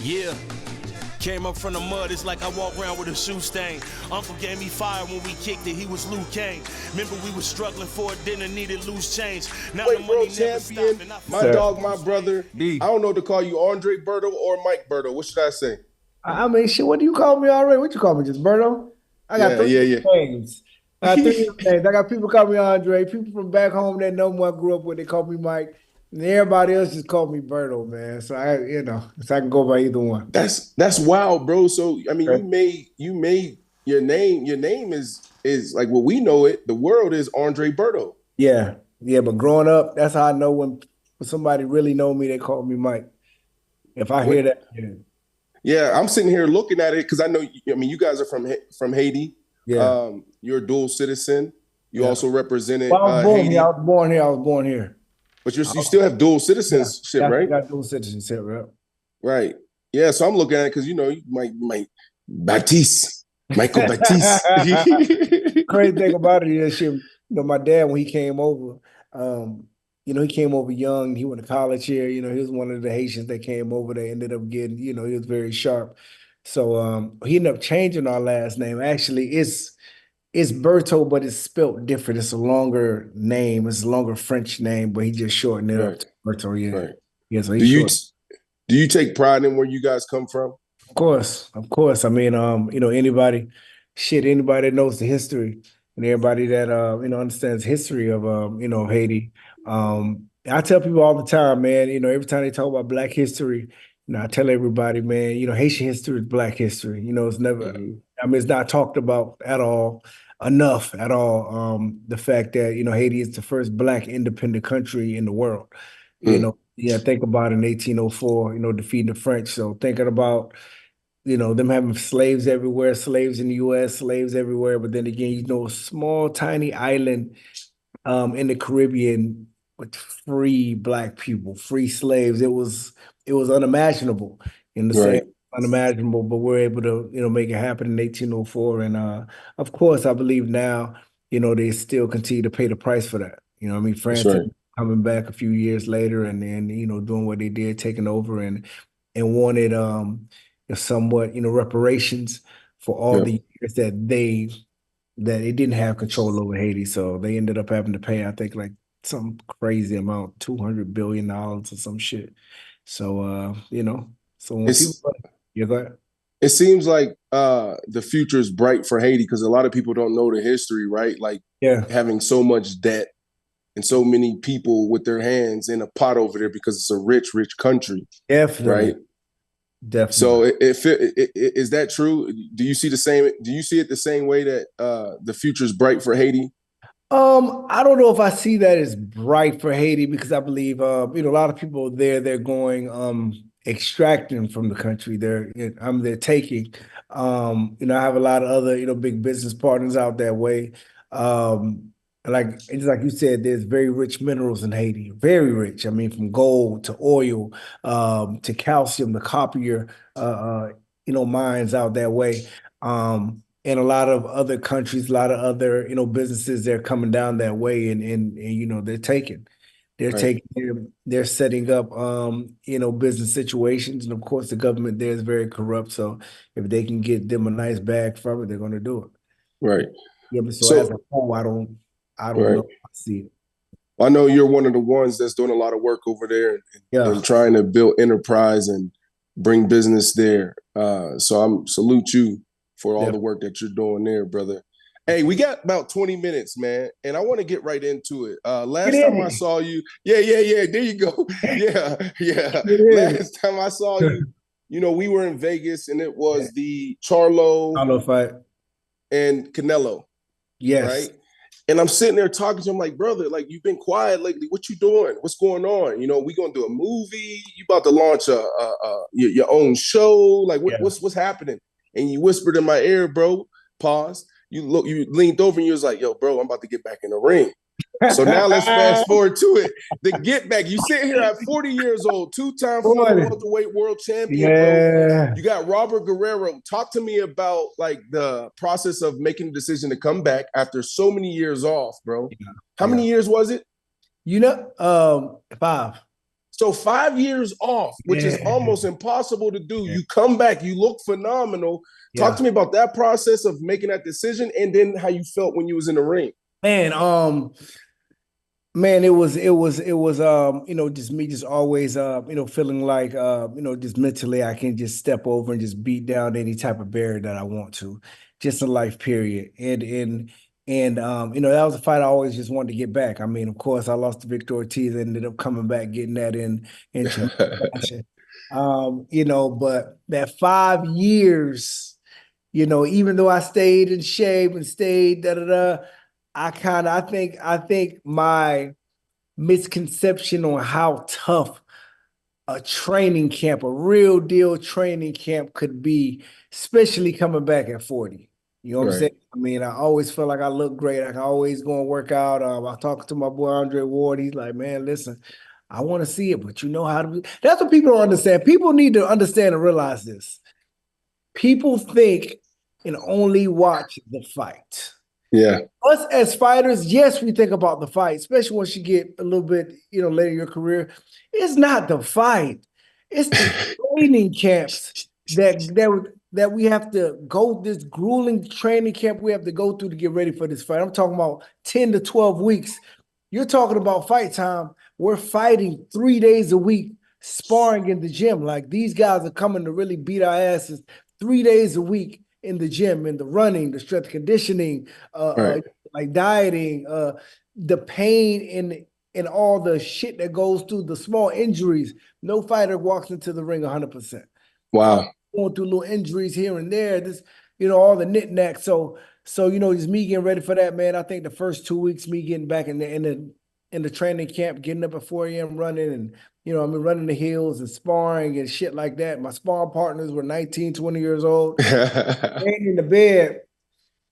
Yeah. Came up from the mud, it's like I walk around with a shoe stain. Uncle gave me fire when we kicked it, he was Luke Kane. Remember we was struggling for it, didn't needed loose change. Now the money World never champion, stopped. my dog, my brother. I don't know to call you Andre Berto or Mike Berto. What should I say? I mean, shit, what do you call me already? What you call me, just Berto? I got three names. I got three names. I got people call me Andre. People from back home that know me, I grew up with, they call me Mike. And everybody else just call me Berto, man. So so I can go by either one. That's wild, bro. So I mean, you made your name. Your name is like what we know it. The world is Andre Berto. Yeah, but growing up, that's how I know when somebody really know me, they call me Mike. If I hear that, yeah, I'm sitting here looking at it because I know. I mean, you guys are from Haiti. Yeah, you're a dual citizen. You also represented well, I was born Haiti. here. I was born here. But you still have dual citizenship, right? I got dual citizenship, right? Right. Yeah. So I'm looking at it because you might Michael Baptiste. Crazy thing about it is, my dad when he came over, he came over young. He went to college here. He was one of the Haitians that came over. They ended up getting, he was very sharp. So he ended up changing our last name. Actually, it's Berto, but it's spelt different. It's a longer name. It's a longer French name, but he just shortened it up to Berto. Yeah. Right. Yeah. So do you take pride in where you guys come from? Of course. I mean, anybody that knows the history and everybody that understands history of Haiti. I tell people all the time, man, every time they talk about Black history, I tell everybody, man, Haitian history is Black history. It's never, I mean, it's not talked about enough at all. The fact that, Haiti is the first Black independent country in the world. Think about in 1804, defeating the French. So thinking about, them having slaves everywhere, slaves in the U.S., slaves everywhere. But then again, a small, tiny island in the Caribbean with free Black people, free slaves. It was unimaginable in the same unimaginable, but we're able to, make it happen in 1804. And of course, I believe now, they still continue to pay the price for that. France coming back a few years later and then, doing what they did, taking over and wanted somewhat, reparations for all the years that they didn't have control over Haiti. So they ended up having to pay, I think, like some crazy amount, $200 billion or some shit. So, so when go ahead. It seems like the future is bright for Haiti because a lot of people don't know the history, right? Like having so much debt and so many people with their hands in a pot over there because it's a rich, rich country. Definitely. Right? Definitely. So is that true? Do you see it the same way that the future is bright for Haiti? I don't know if I see that as bright for Haiti because I believe a lot of people there, they're going extracting from the country. They're taking. I have a lot of other big business partners out that way. Just like you said, there's very rich minerals in Haiti, very rich. I mean, from gold to oil, to calcium, to copper, mines out that way. And a lot of other countries, a lot of other, businesses, they're coming down that way and they're taking. They're setting up, business situations. And of course, the government there is very corrupt. So if they can get them a nice bag from it, they're going to do it. Right. Yeah, but so as a whole, I don't know if I see it. I know you're one of the ones that's doing a lot of work over there and trying to build enterprise and bring business there. So I'm salute you for all the work that you're doing there, brother. Hey, we got about 20 minutes, man, and I want to get right into it. Last time I saw you, there you go. Yeah. Last time I saw you, we were in Vegas, and it was the Charlo fight and Canelo. Yes. Right? And I'm sitting there talking to him like, brother, like you've been quiet lately. What you doing? What's going on? We gonna do a movie? You about to launch your own show? Like what's happening? And you whispered in my ear, bro. Pause. You leaned over and you was like, yo, bro, I'm about to get back in the ring. So now let's fast forward to it. The get back. You sit here at 40 years old, two-time former welterweight world champion, bro. You got Robert Guerrero. Talk to me about like the process of making the decision to come back after so many years off, bro. How many years was it? 5. So 5 years off, which is almost impossible to do. You come back, you look phenomenal. Talk to me about that process of making that decision, and then how you felt when you was in the ring. Man, it was just me just always feeling like just mentally I can just step over and just beat down any type of barrier that I want to, just in life, period. And that was a fight I always just wanted to get back. I mean, of course, I lost to Victor Ortiz, ended up coming back, getting that in fashion. But that 5 years, even though I stayed in shape and stayed I think my misconception on how tough a training camp, a real deal training camp could be, especially coming back at 40. You know what I'm saying? I mean, I always feel like I look great. I can always go and work out. I talk to my boy Andre Ward. He's like, man, listen, I want to see it, but you know how to. That's what people don't understand. People need to understand and realize this. People think and only watch the fight. Yeah. Us as fighters, yes, we think about the fight, especially once you get a little bit, later in your career. It's not the fight. It's the training camps that we have to go, this grueling training camp we have to go through to get ready for this fight. I'm talking about 10 to 12 weeks. You're talking about fight time. We're fighting 3 days a week, sparring in the gym. Like, these guys are coming to really beat our asses 3 days a week in the gym, in the running, the strength conditioning, like dieting, the pain and all the shit that goes through, the small injuries. No fighter walks into the ring 100%. Wow. Going through little injuries here and there, all the knickknacks. So just me getting ready for that, man. I think the first 2 weeks, me getting back in the training camp, getting up at 4 a.m. running and, running the hills and sparring and shit like that. My sparring partners were 19, 20 years old. Laying in the bed.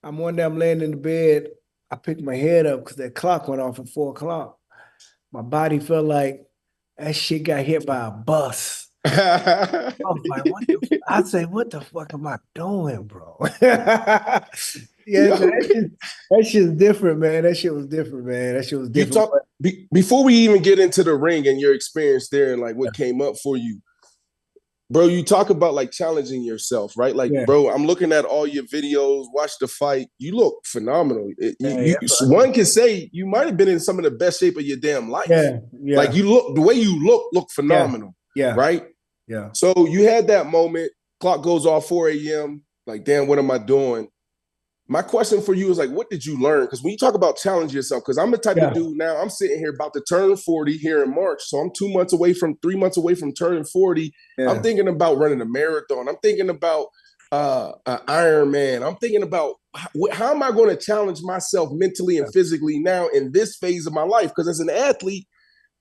I'm laying in the bed. I picked my head up because that clock went off at 4 o'clock. My body felt like that shit got hit by a bus. I was like, what the fuck am I doing, bro? That shit's different, man. That shit was different, man. That shit was different. Before we even get into the ring and your experience there and like what came up for you, bro, you talk about like challenging yourself, right? Like, bro, I'm looking at all your videos, watch the fight. You look phenomenal. One can say you might have been in some of the best shape of your damn life. Yeah. Like, the way you look phenomenal. Yeah. Right? Yeah. So you had that moment, clock goes off 4 a.m. Like, damn, what am I doing? My question for you is like, what did you learn? Because when you talk about challenge yourself, because I'm the type of dude now, I'm sitting here about to turn 40 here in March. So I'm 3 months away from turning 40. Yeah. I'm thinking about running a marathon. I'm thinking about an Ironman. I'm thinking about how am I going to challenge myself mentally and physically now in this phase of my life? Because as an athlete,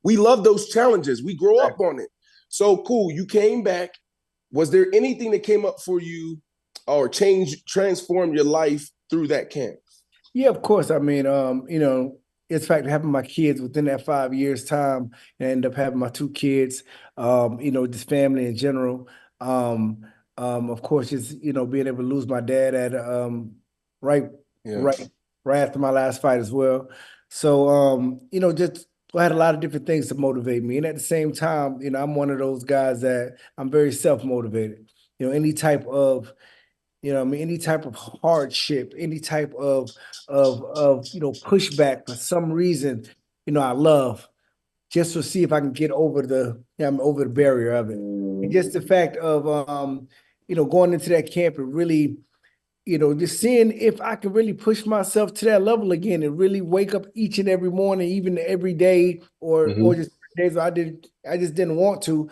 we love those challenges. We grow up on it. So cool. You came back. Was there anything that came up for you or transformed your life through that camp? Yeah, of course. I mean, it's fact having my kids within that 5 years time and end up having my 2 kids, just family in general. Of course, just, being able to lose my dad at right after my last fight as well. So, just I had a lot of different things to motivate me. And at the same time, I'm one of those guys that I'm very self-motivated. Any type of any type of hardship, any type of pushback for some reason, I love just to see if I can get over the barrier of it. And just the fact of going into that camp and really, just seeing if I can really push myself to that level again and really wake up each and every morning, even every day, or just days I just didn't want to,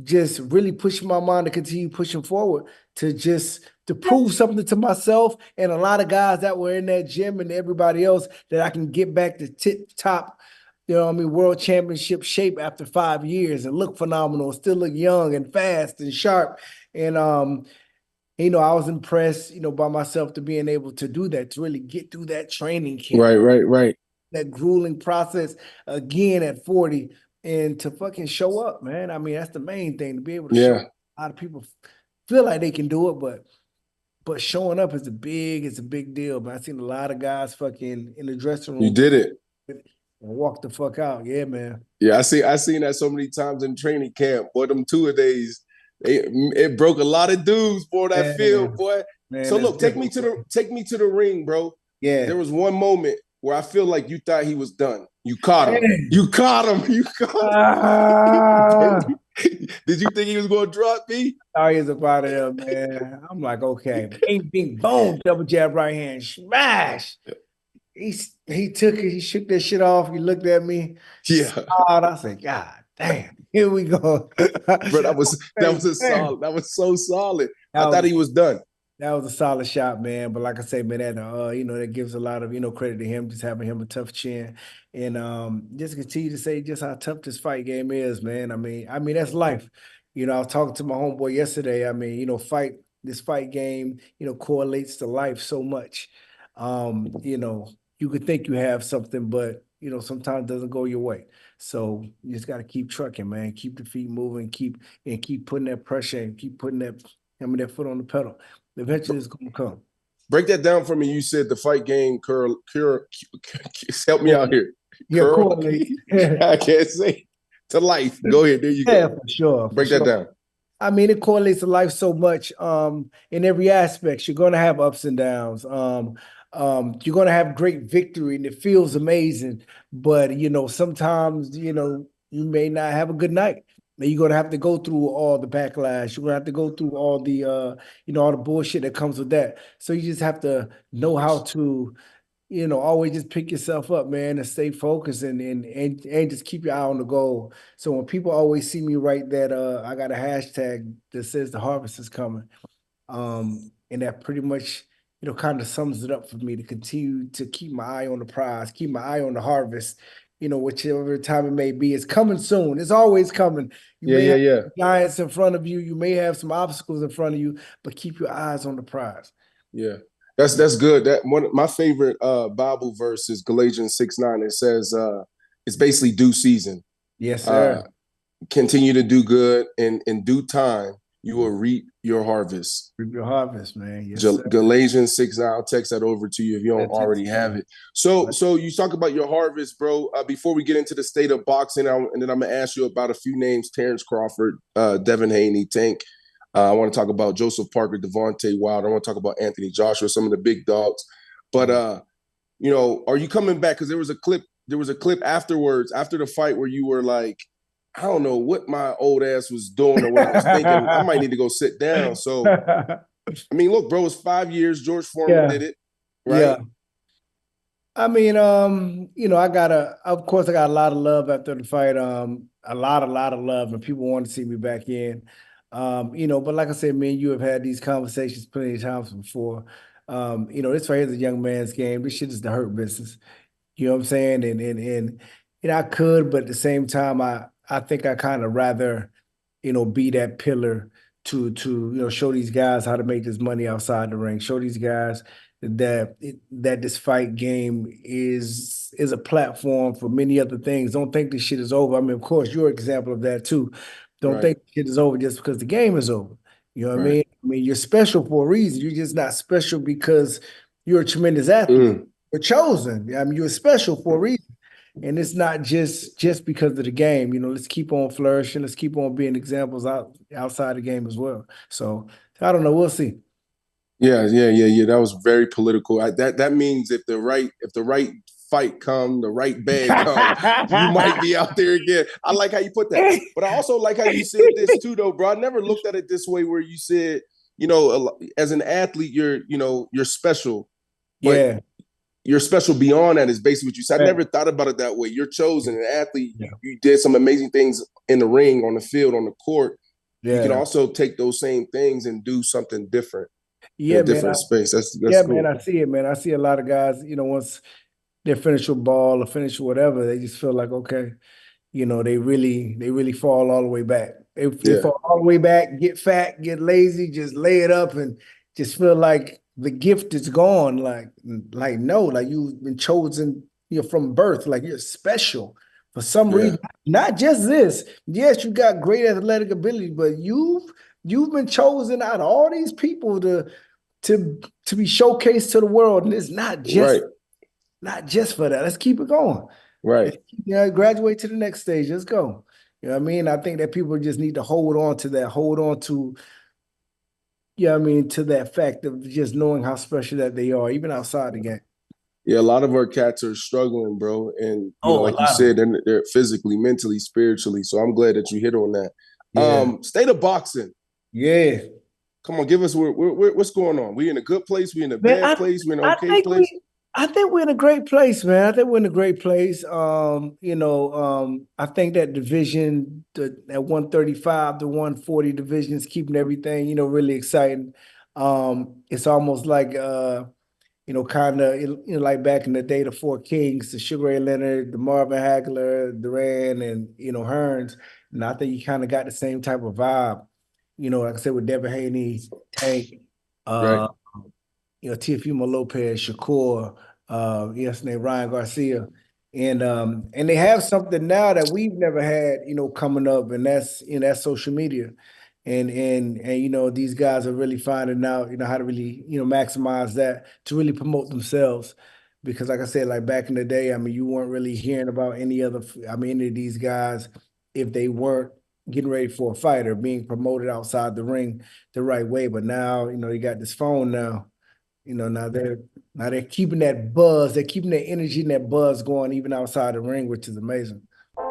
just really push my mind to continue pushing forward to prove something to myself and a lot of guys that were in that gym and everybody else that I can get back to top, world championship shape after 5 years and look phenomenal, still look young and fast and sharp. And, I was impressed, by myself to being able to do that, to really get through that training camp. Right. That grueling process again at 40 and to fucking show up, man. I mean, that's the main thing, to be able to show up. A lot of people feel like they can do it, but showing up is a big deal, man. I've seen a lot of guys fucking in the dressing room. You did it. walk the fuck out. Yeah, man. Yeah, I seen that so many times in training camp. Boy, them two-a-days, it broke a lot of dudes, boy, that field, boy. Man, So look, take me to the ring, bro. Yeah. There was one moment where I feel like you thought he was done. You caught him. Man. You caught him. You caught him. Did you think he was going to drop me? Oh, he's up out of there, man. I'm like, okay. Bing, bing, boom, double jab, right hand, smash. He took it. He shook that shit off. He looked at me. Yeah. I said, God damn, here we go. Bro, that was solid. That was so solid. I thought he was done. That was a solid shot, man. But like I say, man, that that gives a lot of credit to him, just having him a tough chin, and just continue to say just how tough this fight game is, man. I mean that's life. I was talking to my homeboy yesterday. I mean, this fight game, correlates to life so much. You could think you have something, but sometimes it doesn't go your way. So you just got to keep trucking, man. Keep the feet moving, keep putting that pressure and keep putting that foot on the pedal. Eventually, it's going to come. Break that down for me. You said the fight game help me out here. I can't say to life. Go ahead. There you go. Yeah, for sure. Break that down. I mean, it correlates to life so much in every aspect. You're going to have ups and downs. You're going to have great victory, and it feels amazing. But, sometimes, you may not have a good night. You're going to have to go through all the backlash. You're going to have to go through all the, all the bullshit that comes with that. So you just have to know how to, always just pick yourself up, man, and stay focused and just keep your eye on the goal. So when people always see me write that, I got a hashtag that says the harvest is coming. And that pretty much, kind of sums it up for me to continue to keep my eye on the prize, keep my eye on the harvest. Whichever time it may be, it's coming soon. It's always coming. You may have giants in front of you. You may have some obstacles in front of you, but keep your eyes on the prize. Yeah, that's good. That one, my favorite Bible verse is Galatians 6:9. It says, it's basically due season. Yes, sir. Continue to do good, and in due time, you will reap your harvest. Reap your harvest, man. Yes, Galatians 6:9. I'll text that over to you if you don't already have it. So you talk about your harvest, bro. Before we get into the state of boxing, and then I'm gonna ask you about a few names: Terrence Crawford, Devin Haney, Tank. I want to talk about Joseph Parker, Devontae Wilder. I want to talk about Anthony Joshua, some of the big dogs. But are you coming back? Because there was a clip afterwards, after the fight, where you were like, I don't know what my old ass was doing or what I was thinking. I might need to go sit down. So, I mean, look, bro, it's 5 years. George Foreman did it, right? Yeah. I mean, of course, I got a lot of love after the fight. A lot of love, and people want to see me back in. But like I said, me and you have had these conversations plenty of times before. This right here is a young man's game. This shit is the hurt business. You know what I'm saying? And I could, but at the same time, I think I kind of rather, be that pillar to show these guys how to make this money outside the ring. Show these guys that this fight game is a platform for many other things. Don't think this shit is over. I mean, of course, you're an example of that too. Don't think shit is over just because the game is over. You know what I mean? I mean, you're special for a reason. You're just not special because you're a tremendous athlete. You're chosen. I mean, you're special for a reason. And it's not just because of the game. Let's keep on flourishing. Let's keep on being examples outside the game as well. So I don't know. We'll see. Yeah. That was very political. That means if the right fight come, the right bag come, you might be out there again. I like how you put that. But I also like how you said this too, though, bro. I never looked at it this way where you said, as an athlete, you're special. But you're special beyond that is basically what you said. I never thought about it that way. You're chosen, an athlete. Yeah. You did some amazing things in the ring, on the field, on the court. Yeah. You can also take those same things and do something different. Yeah, in a different space. That's cool. Man. I see it, man. I see a lot of guys, once they finish a ball or finish whatever, they just feel like, okay, they really fall all the way back. They fall all the way back, get fat, get lazy, just lay it up and just feel like the gift is gone. Like no, like you've been chosen, from birth, like you're special for some reason. Not just this. Yes, you got great athletic ability, but you've been chosen out of all these people to be showcased to the world. And it's not just for that. Let's keep it going. Right. Yeah, graduate to the next stage. Let's go. You know what I mean? I think that people just need to hold on to that, hold on to, yeah, I mean, to that fact of just knowing how special that they are, even outside the game. Yeah, a lot of our cats are struggling, bro. And, Oh, a like you lot of said, them. they're physically, mentally, spiritually. So I'm glad that you hit on that. Yeah. State of boxing. Yeah. Come on, give us what's going on. We in a good place? We in a Man, bad place? We in an I okay think place? I think we're in a great place, man. I think we're in a great place. I think that division, that 135 to 140 division is keeping everything, really exciting. It's almost like kind of like back in the day, the Four Kings, the Sugar Ray Leonard, the Marvin Hagler, Duran, and Hearns. And I think you kind of got the same type of vibe. Like I said, with Devin Haney, Tank, Right. uh, Teofimo Lopez, Shakur, yesterday Ryan Garcia, and they have something now that we've never had, coming up, and that's social media, and these guys are really finding out, how to really maximize that to really promote themselves, because like I said, like back in the day, I mean, you weren't really hearing about any of these guys if they weren't getting ready for a fight or being promoted outside the ring the right way, but now you got this phone now. Now they're keeping that buzz, they're keeping that energy and that buzz going even outside the ring, which is amazing.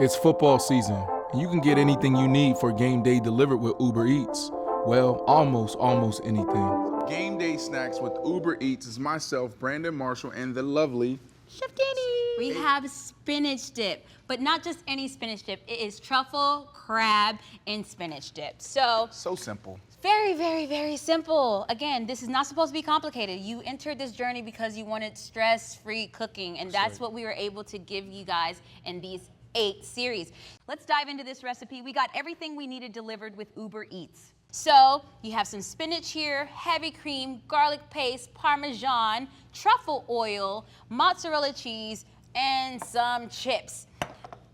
It's football season, and you can get anything you need for game day delivered with Uber Eats. Well, almost anything. Game day snacks with Uber Eats is myself, Brandon Marshall, and the lovely Chef Danny. We have spinach dip, but not just any spinach dip. It is truffle, crab, and spinach dip. So simple. very, very, very simple. Again, this is not supposed to be complicated. You entered this journey because you wanted stress-free cooking, and that's what we were able to give you guys in these 8 series. Let's dive into this recipe. We got everything we needed delivered with Uber Eats. So you have some spinach here, heavy cream, garlic paste, Parmesan, truffle oil, mozzarella cheese, and some chips.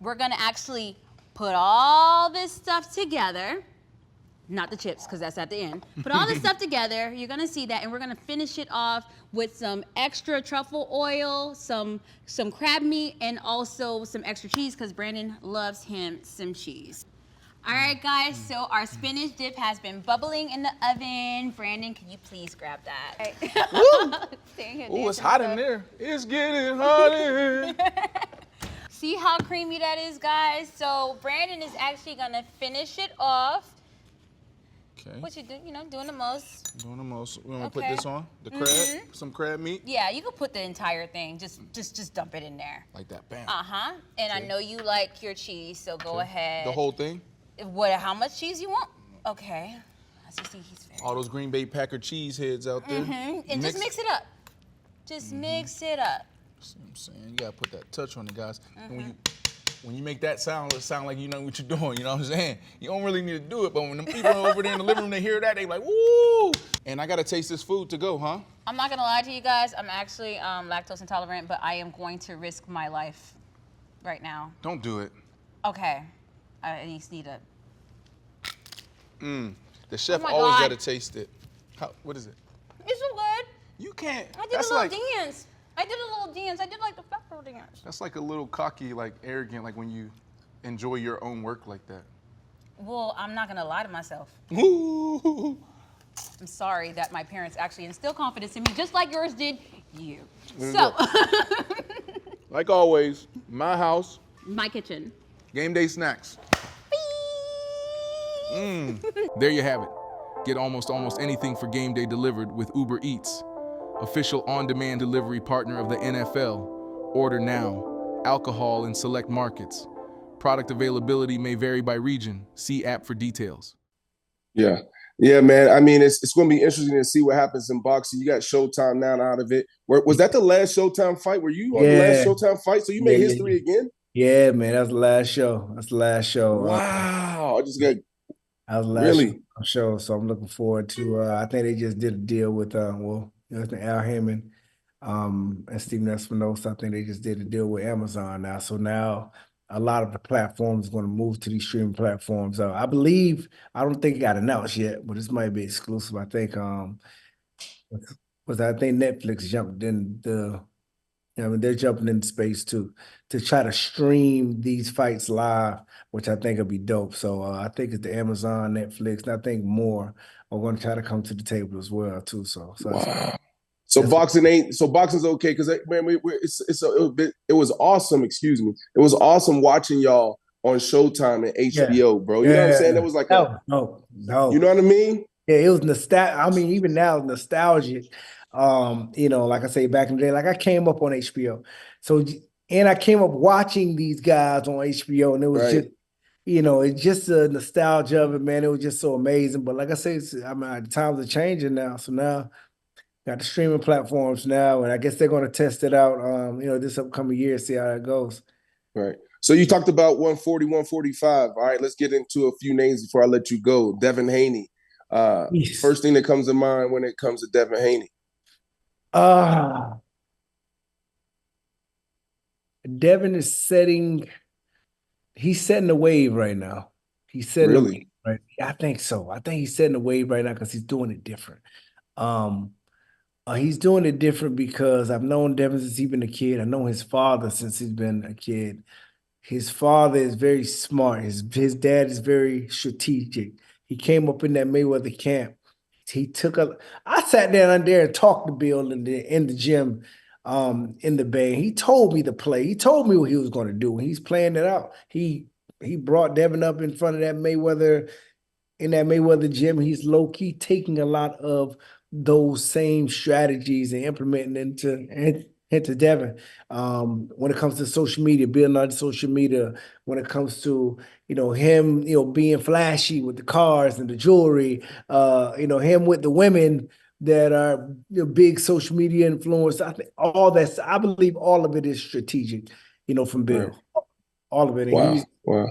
We're gonna actually put all this stuff together. Not the chips, because that's at the end. Put all this stuff together, you're gonna see that, and we're gonna finish it off with some extra truffle oil, some crab meat, and also some extra cheese, because Brandon loves him some cheese. All right, guys, so our spinach dip has been bubbling in the oven. Brandon, can you please grab that? Ooh, it's hot in there. It's getting hot in here. See how creamy that is, guys? So Brandon is actually gonna finish it off. Okay. What you do? Doing the most. Doing the most. We want to Okay. put this on the crab, some crab meat, Yeah, you can put the entire thing. Just dump it in there. like that. Bam. And I know you like your cheese, so go ahead. The whole thing. How much cheese you want? Okay. As you see, he's very. All those Green Bay Packer cheese heads out there. And just mix it up. Just mix it up. See what I'm saying? You gotta put that touch on it, guys. And when you make that sound, it sound like you know what you're doing. You know what I'm saying? You don't really need to do it, but when the people over there in the living room, they hear that, they like, woo! And I gotta taste this food to go, huh? I'm not gonna lie to you guys. I'm actually lactose intolerant, but I am going to risk my life right now. Don't do it. Okay. I at least need a. The chef Oh my always God. gotta taste it. What is it? It's so good. You can't. I did That's a little like dance. I did like the flapper dance. that's like a little cocky, like arrogant, like when you enjoy your own work like that. Well, I'm not gonna lie to myself. Ooh. I'm sorry that my parents actually instill confidence in me, just like yours did you. There you So, Like always, my house, my kitchen. game day snacks. There you have it. Get almost anything for game day delivered with Uber Eats, official on-demand delivery partner of the NFL. Order now. Alcohol in select markets. Product availability may vary by region. See app for details. Yeah. Yeah, man. I mean, it's going to be interesting to see what happens in boxing. You got Showtime now out of it. Was that the last Showtime fight? Were you on the last Showtime fight? So you made history again? Yeah, man. That's the last show. That's the last show. Wow. I just got That was the last really show, so I'm looking forward to. I think they just did a deal with Al Heyman, and Steven Espinosa. I think they just did a deal with Amazon now. So now a lot of the platforms are going to move to these streaming platforms. I believe, I don't think it got announced yet, but this might be exclusive. I think I think Netflix jumped in I mean, they're jumping into space too to try to stream these fights live, which I think would be dope. So I think it's the Amazon, Netflix, and I think more are going to try to come to the table as well too. So wow. So boxing's okay because man, it was awesome. Excuse me, it was awesome watching y'all on Showtime and HBO, bro. You know what I'm saying? It was like no. You know what I mean? Yeah, it was nostalgic. I mean, even now, nostalgic. Like I say, back in the day, like I came up on HBO, and I came up watching these guys on HBO, and it was just, it's just the nostalgia of it, man. It was just so amazing. But like I say, the times are changing now, so now. Got the streaming platforms now, and I guess they're going to test it out, this upcoming year, see how it goes. Right. So you talked about 140, 145. All right, let's get into a few names before I let you go. Devin Haney. First thing that comes to mind when it comes to Devin Haney. Devin is he's setting the wave right now. He's setting the wave, right? I think so. I think he's setting the wave right now because he's doing it different. He's doing it different because I've known Devin since he's been a kid. I know his father since he's been a kid. His father is very smart. His dad is very strategic. He came up in that Mayweather camp. I sat down there and talked to Bill in the gym, in the Bay. He told me to play. He told me what he was going to do. He's playing it out. He brought Devin up in front of that Mayweather, in that Mayweather gym. He's low-key taking a lot of those same strategies and implementing into Devin. When it comes to social media, building on social media, when it comes to, him, being flashy with the cars and the jewelry, him with the women that are big social media influencers. I believe all of it is strategic, from Bill. Right. All of it. And wow.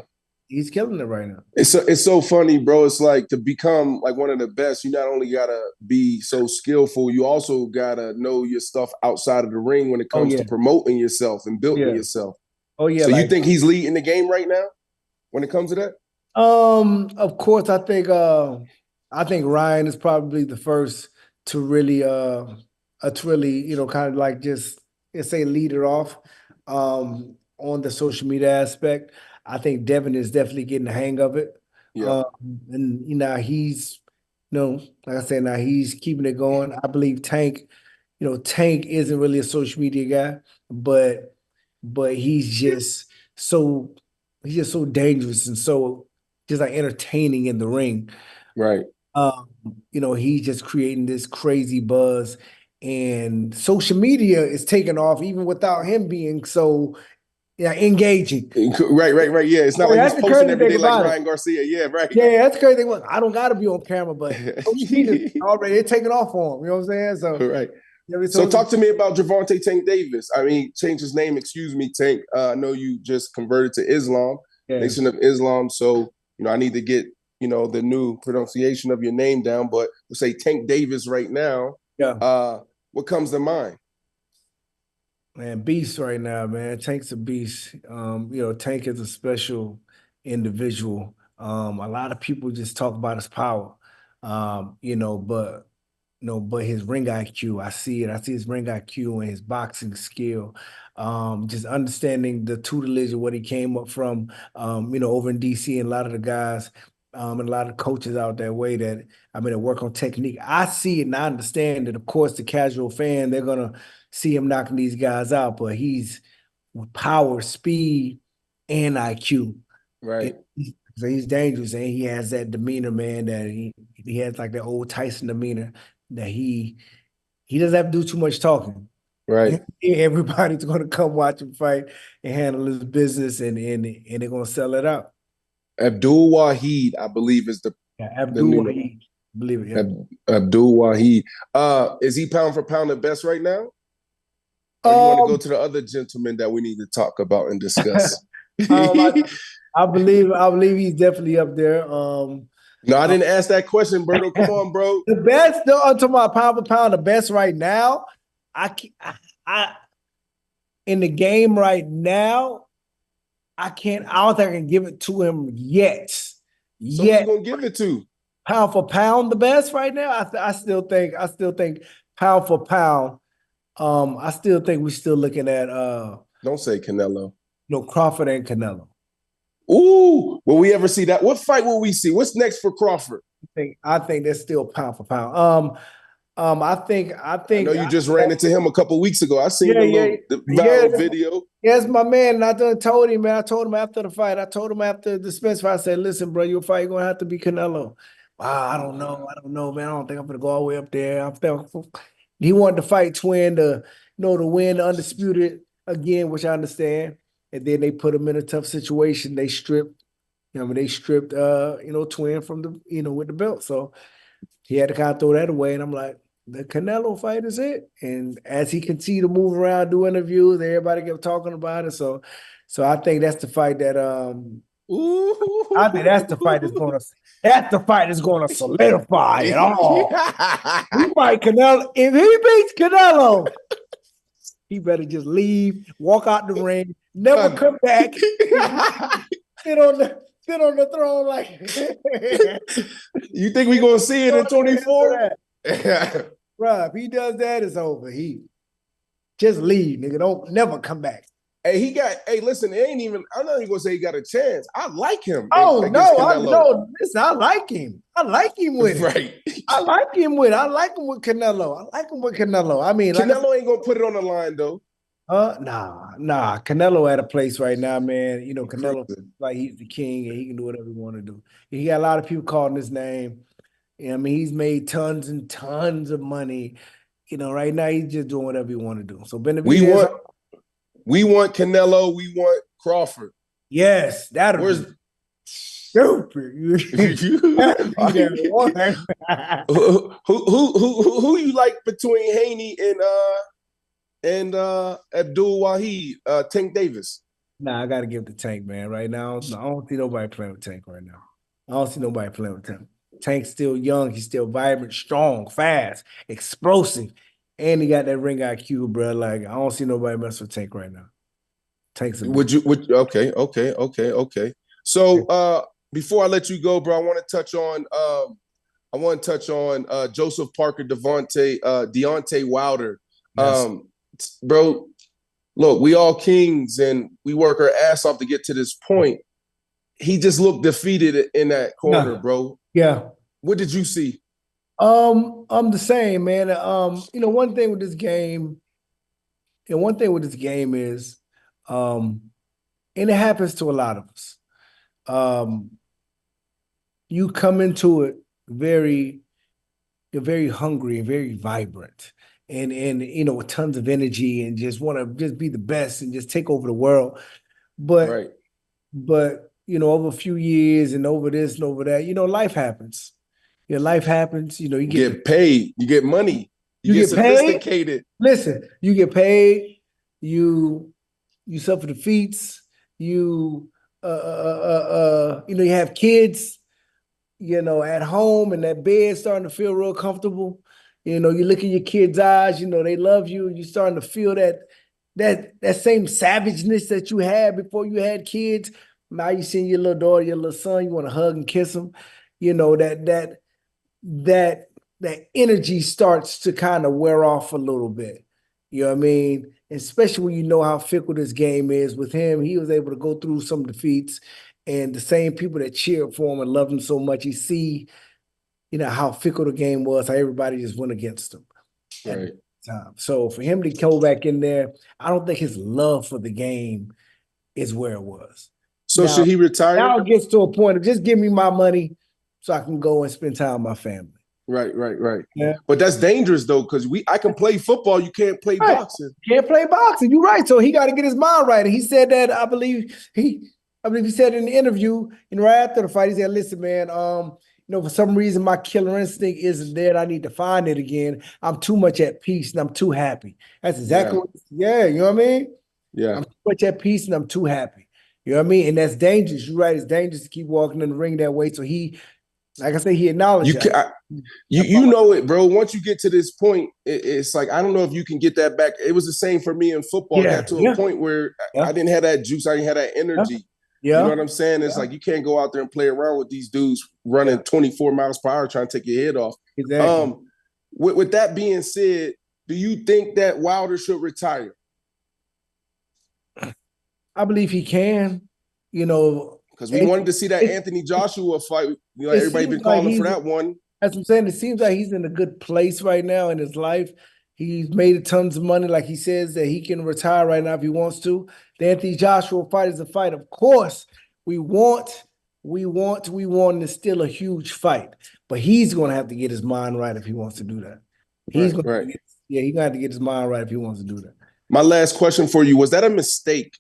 He's killing it right now. It's so funny, bro. It's like to become like one of the best, you not only gotta be so skillful, you also gotta know your stuff outside of the ring when it comes to promoting yourself and building yourself. Oh yeah. So you think he's leading the game right now when it comes to that? Of course, I think Ryan is probably the first to really kind of like just say lead it off on the social media aspect. I think Devin is definitely getting the hang of it. Yeah. And he's, like I said, now he's keeping it going. I believe Tank isn't really a social media guy, but he's just so dangerous and so just like entertaining in the ring. Right. He's just creating this crazy buzz, and social media is taking off even without him being so engaging. Right. Yeah, it's not like he's posting every day like Ryan Garcia. Yeah, right. Yeah, that's the crazy thing. I don't got to be on camera, but social media already it's taking off for him. You know what I'm saying? So right. So talk to me about Gervonta Tank Davis. I mean, change his name. Excuse me, Tank. I know you just converted to Islam, Nation of Islam. So I need to get the new pronunciation of your name down. But we'll say Tank Davis right now. Yeah. What comes to mind? Man, beast right now, man. Tank's a beast. Tank is a special individual. A lot of people just talk about his power, but his ring IQ, I see it. I see his ring IQ and his boxing skill. Just understanding the tutelage of what he came up from, over in DC, and a lot of the guys, and a lot of coaches out that way that work on technique. I see it and I understand that, of course, the casual fan, they're gonna see him knocking these guys out, but he's with power, speed, and IQ. Right. So he's dangerous, and he has that demeanor, man, that he has like that old Tyson demeanor that he doesn't have to do too much talking. Right. Everybody's gonna come watch him fight and handle his business, and they're gonna sell it out. Abdul Wahid, I believe, is Abdul Wahid. Believe it. Yeah. Abdul Wahid. Is he pound for pound the best right now? Or you want to go to the other gentleman that we need to talk about and discuss? I believe he's definitely up there. No, I didn't ask that question, Berto. Come on, bro. The best, though, I'm talking about pound for pound, the best right now. I in the game right now, I don't think I can give it to him yet. So who's gonna give it to? Pound for pound, the best right now. I still think pound for pound. I still think we're still looking at Don't say Canelo. Crawford and Canelo. Ooh, will we ever see that? What fight will we see? What's next for Crawford? I think that's still pound for pound. I think I know you just ran into him a couple weeks ago. I seen the viral video. Yes, my man. And I done told him, man. I told him after the fight. I told him after the Spence fight. I said, "Listen, bro, your fight gonna have to be Canelo." Wow, I don't know, man. I don't think I'm gonna go all the way up there. He wanted to fight Twin to win the undisputed again, which I understand. And then they put him in a tough situation. They stripped, Twin from the, with the belt. So he had to kind of throw that away. And I'm like, the Canelo fight is it. And as he continued to move around, do interviews, everybody kept talking about it. So I think that's the fight that I think that's the fight that's gonna solidify it all. He fight Canelo. If he beats Canelo, he better just leave, walk out the ring, never come back, sit on the throne like. You think we gonna see it in 24? Bruh, if he does that, it's over. He just leave, nigga. Don't never come back. Hey, listen, I'm not even gonna say he got a chance. I like him. Oh, no, listen, I like him. I like him with it. Right. I like him with Canelo. I mean, Canelo ain't gonna put it on the line though. Nah. Canelo at a place right now, man. Canelo, like he's the king and he can do whatever he want to do. He got a lot of people calling his name. I mean, he's made tons and tons of money. Right now he's just doing whatever he want to do. So we want Canelo. We want Crawford. Yes, Where's stupid. Who you like between Haney and Abdul Wahid, Tank Davis? Nah, I gotta give it to Tank, man. Right now, I don't see nobody playing with Tank right now. I don't see nobody playing with Tank. Tank's still young. He's still vibrant, strong, fast, explosive, and he got that ring IQ, bro. Like I don't see nobody mess with Tank right now. Tank's okay. So before I let you go, bro, I want to touch on Joseph Parker, Deontay Wilder. Yes. Bro, look, we all kings and we work our ass off to get to this point. He just looked defeated in that corner, bro. Yeah. What did you see? I'm the same, man. One thing with this game is, and it happens to a lot of us. You come into it very hungry and very vibrant, and with tons of energy and just want to just be the best and just take over the world. But over a few years and over this and over that, life happens. Life happens. You get paid, you get money, you get sophisticated. Listen, you get paid, you suffer defeats, you have kids, at home and that bed starting to feel real comfortable. You look in your kids' eyes, they love you, and you're starting to feel that same savageness that you had before you had kids. Now you see your little daughter, your little son, you want to hug and kiss them. That energy starts to kind of wear off a little bit. You know what I mean? Especially when you know how fickle this game is. With him, he was able to go through some defeats, and the same people that cheered for him and loved him so much, you see, how fickle the game was, how everybody just went against him. Right. Time. So for him to go back in there, I don't think his love for the game is where it was. So should he retire? Now it gets to a point of just give me my money so I can go and spend time with my family. Right. Yeah. But that's dangerous though, because I can play football, you can't play boxing. Can't play boxing. You're right. So he got to get his mind right. And he said that, I believe he said in the interview, right after the fight, he said, listen, man, for some reason my killer instinct isn't there. I need to find it again. I'm too much at peace and I'm too happy. That's exactly you know what I mean? Yeah. I'm too much at peace and I'm too happy. You know what I mean? And that's dangerous. You're right. It's dangerous to keep walking in the ring that way. So he, like I said, he acknowledged you know it, bro. Once you get to this point, it's like, I don't know if you can get that back. It was the same for me in football. I got to a point where I didn't have that juice. I didn't have that energy. You know what I'm saying? It's like you can't go out there and play around with these dudes running 24 miles per hour trying to take your head off. Exactly. With that being said, do you think that Wilder should retire? I believe he can. You know, because we wanted to see that Anthony Joshua fight. You know, everybody been calling for that one. As I'm saying, it seems like he's in a good place right now in his life. He's made tons of money, like he says that he can retire right now if he wants to. The Anthony Joshua fight is a fight, of course. We want, and it's still a huge fight. But he's going to have to get his mind right if he wants to do that. He's going to have to get his mind right if he wants to do that. My last question for you, was that a mistake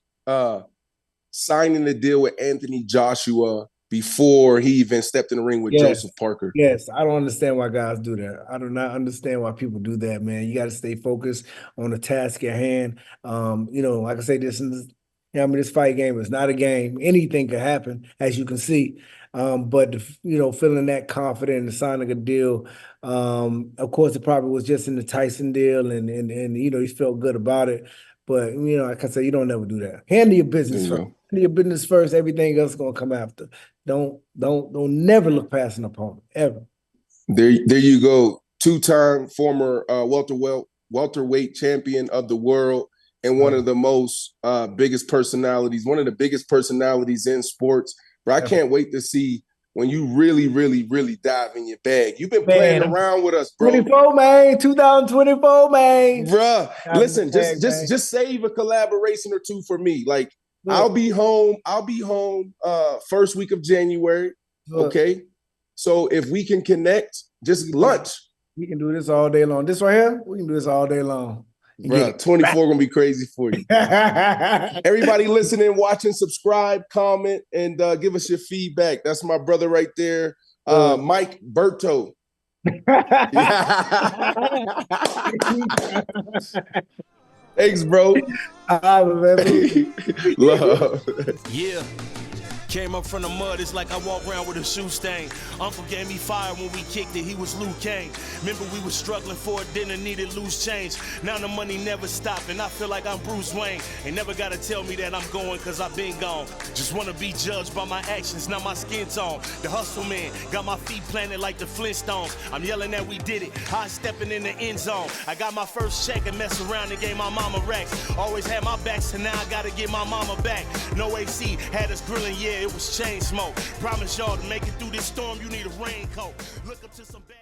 signing the deal with Anthony Joshua before he even stepped in the ring with Joseph Parker? Yes, I don't understand why guys do that. I do not understand why people do that, man. You got to stay focused on the task at hand. You know, like I say, this fight game is not a game. Anything can happen, as you can see. But you know, feeling that confident and signing a deal, of course, it probably was just in the Tyson deal, and you know, he felt good about it. But you know, like I said, you don't never do that. Handle your business first. Handle your business first. Everything else is gonna come after. Don't never look past an opponent ever. There you go. Two-time former welterweight champion of the world, and one of the most biggest personalities, one of the biggest personalities in sports. But I can't wait to see when you really, really, really dive in your bag. You've been playing around with us, bro. 2024, man. Bruh, listen, just save a collaboration or two for me. Like, I'll be home first week of January. Okay. So if we can connect, just lunch. We can do this all day long. This right here, we can do this all day long. Bro, 24 gonna be crazy for you. Everybody listening, watching, subscribe, comment, and give us your feedback. That's my brother right there, Mike Berto. Thanks, bro. Love. Yeah. Came up from the mud, it's like I walk around with a shoe stain. Uncle gave me fire when we kicked it, he was Luke Kane. Remember we was struggling for it, didn't needed loose change. Now the money never stopped, and I feel like I'm Bruce Wayne. Ain't never gotta tell me that I'm going, cause I've been gone. Just wanna be judged by my actions, not my skin tone. The hustle man, got my feet planted like the Flintstones. I'm yelling that we did it, high stepping in the end zone. I got my first check and mess around and gave my mama racks. Always had my back, so now I gotta get my mama back. No AC, had us grilling, yeah, it was chain smoke. Promise y'all to make it through this storm, you need a raincoat. Look up to some bad